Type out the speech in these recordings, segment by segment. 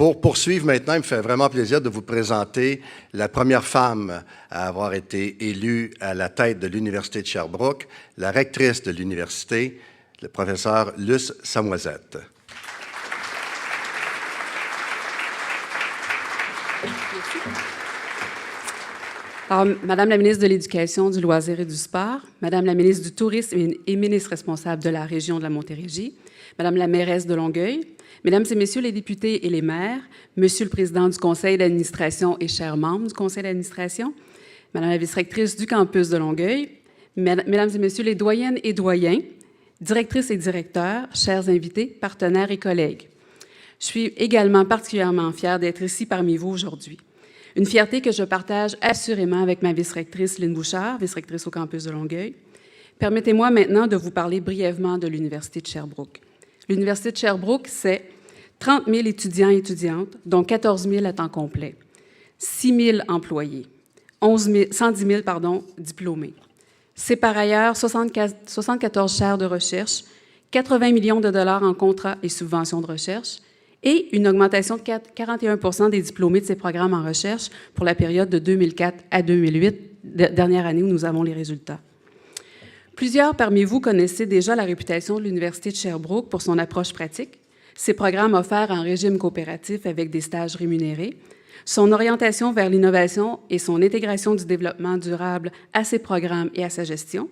Pour poursuivre maintenant, il me fait vraiment plaisir de vous présenter la première femme à avoir été élue à la tête de l'Université de Sherbrooke, la rectrice de l'université, le professeur Luce Samoisette. Alors, Madame la ministre de l'Éducation, du Loisir et du Sport, Madame la ministre du Tourisme et ministre responsable de la région de la Montérégie, Madame la mairesse de Longueuil, Mesdames et Messieurs les députés et les maires, Monsieur le président du conseil d'administration et chers membres du conseil d'administration, Madame la vice-rectrice du campus de Longueuil, Mesdames et Messieurs les doyennes et doyens, directrices et directeurs, chers invités, partenaires et collègues. Je suis également particulièrement fière d'être ici parmi vous aujourd'hui. Une fierté que je partage assurément avec ma vice-rectrice Lynne Bouchard, vice-rectrice au campus de Longueuil. Permettez-moi maintenant de vous parler brièvement de l'Université de Sherbrooke. L'Université de Sherbrooke, c'est 30 000 étudiants et étudiantes, dont 14 000 à temps complet, 6 000 employés, 110 000 diplômés. C'est par ailleurs 74 chaires de recherche, 80 millions de dollars en contrats et subventions de recherche, et une augmentation de 41 des diplômés de ces programmes en recherche pour la période de 2004 à 2008, dernière année où nous avons les résultats. Plusieurs parmi vous connaissaient déjà la réputation de l'Université de Sherbrooke pour son approche pratique, ses programmes offerts en régime coopératif avec des stages rémunérés, son orientation vers l'innovation et son intégration du développement durable à ses programmes et à sa gestion.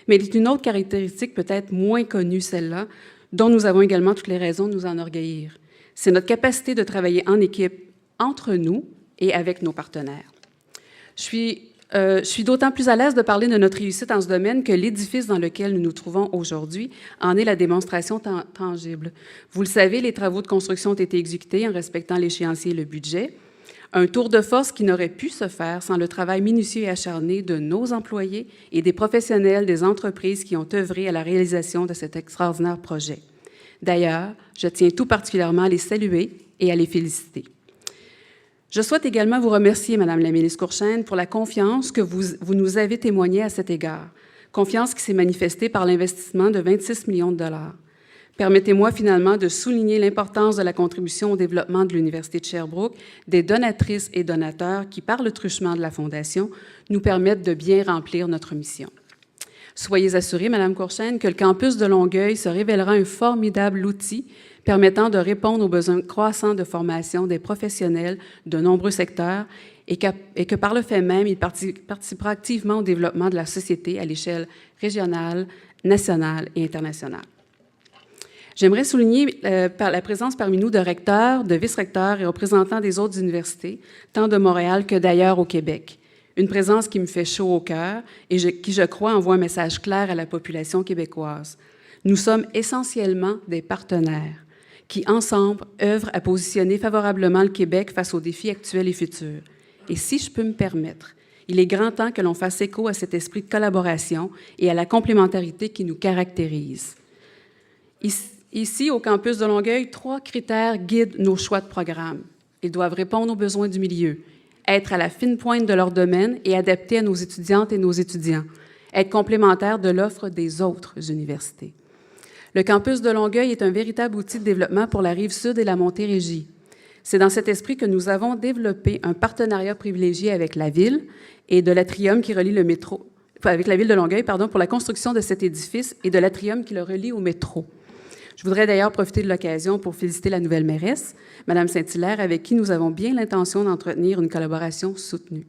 Mais il est une autre caractéristique peut-être moins connue, celle-là, dont nous avons également toutes les raisons de nous enorgueillir. C'est notre capacité de travailler en équipe entre nous et avec nos partenaires. Je suis d'autant plus à l'aise de parler de notre réussite en ce domaine que l'édifice dans lequel nous nous trouvons aujourd'hui en est la démonstration tangible. Vous le savez, les travaux de construction ont été exécutés en respectant l'échéancier et le budget. Un tour de force qui n'aurait pu se faire sans le travail minutieux et acharné de nos employés et des professionnels des entreprises qui ont œuvré à la réalisation de cet extraordinaire projet. D'ailleurs, je tiens tout particulièrement à les saluer et à les féliciter. Je souhaite également vous remercier, Madame la ministre Courchaine, pour la confiance que vous nous avez témoignée à cet égard, confiance qui s'est manifestée par l'investissement de 26 millions de dollars. Permettez-moi finalement de souligner l'importance de la contribution au développement de l'Université de Sherbrooke, des donatrices et donateurs qui, par le truchement de la Fondation, nous permettent de bien remplir notre mission. Soyez assurée, Madame Courchaine, que le campus de Longueuil se révélera un formidable outil permettant de répondre aux besoins croissants de formation des professionnels de nombreux secteurs et que par le fait même, il participera activement au développement de la société à l'échelle régionale, nationale et internationale. J'aimerais souligner la présence parmi nous de recteurs, de vice-recteurs et représentants des autres universités, tant de Montréal que d'ailleurs au Québec. Une présence qui me fait chaud au cœur et qui, je crois, envoie un message clair à la population québécoise. Nous sommes essentiellement des partenaires qui, ensemble, œuvrent à positionner favorablement le Québec face aux défis actuels et futurs. Et si je peux me permettre, il est grand temps que l'on fasse écho à cet esprit de collaboration et à la complémentarité qui nous caractérise. Ici, au campus de Longueuil, 3 critères guident nos choix de programme. Ils doivent répondre aux besoins du milieu, être à la fine pointe de leur domaine et adaptés à nos étudiantes et nos étudiants, être complémentaires de l'offre des autres universités. Le campus de Longueuil est un véritable outil de développement pour la Rive-Sud et la Montérégie. C'est dans cet esprit que nous avons développé un partenariat privilégié avec la ville et de l'Atrium qui relie le métro, avec la ville de Longueuil, pour la construction de cet édifice et de l'Atrium qui le relie au métro. Je voudrais d'ailleurs profiter de l'occasion pour féliciter la nouvelle mairesse, Mme Saint-Hilaire, avec qui nous avons bien l'intention d'entretenir une collaboration soutenue.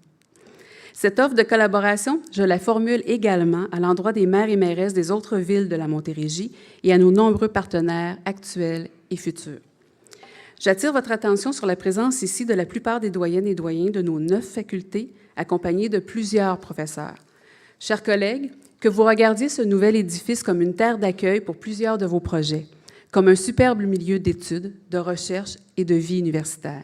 Cette offre de collaboration, je la formule également à l'endroit des maires et mairesses des autres villes de la Montérégie et à nos nombreux partenaires actuels et futurs. J'attire votre attention sur la présence ici de la plupart des doyennes et doyens de nos 9 facultés, accompagnés de plusieurs professeurs. Chers collègues, que vous regardiez ce nouvel édifice comme une terre d'accueil pour plusieurs de vos projets, comme un superbe milieu d'études, de recherche et de vie universitaire.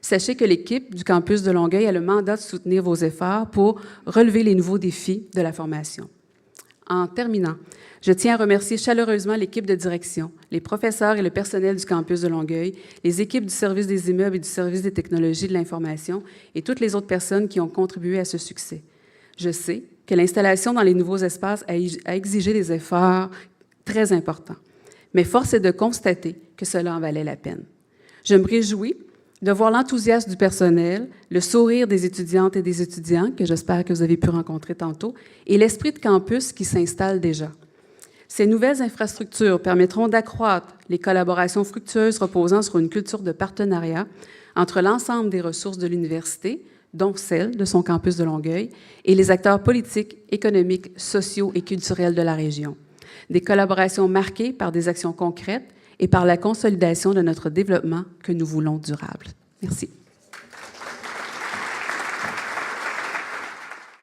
Sachez que l'équipe du campus de Longueuil a le mandat de soutenir vos efforts pour relever les nouveaux défis de la formation. En terminant, je tiens à remercier chaleureusement l'équipe de direction, les professeurs et le personnel du campus de Longueuil, les équipes du service des immeubles et du service des technologies de l'information et toutes les autres personnes qui ont contribué à ce succès. Je sais que l'installation dans les nouveaux espaces a exigé des efforts très importants, mais force est de constater que cela en valait la peine. Je me réjouis de voir l'enthousiasme du personnel, le sourire des étudiantes et des étudiants, que j'espère que vous avez pu rencontrer tantôt, et l'esprit de campus qui s'installe déjà. Ces nouvelles infrastructures permettront d'accroître les collaborations fructueuses reposant sur une culture de partenariat entre l'ensemble des ressources de l'université, dont celle de son campus de Longueuil, et les acteurs politiques, économiques, sociaux et culturels de la région. Des collaborations marquées par des actions concrètes et par la consolidation de notre développement que nous voulons durable. Merci.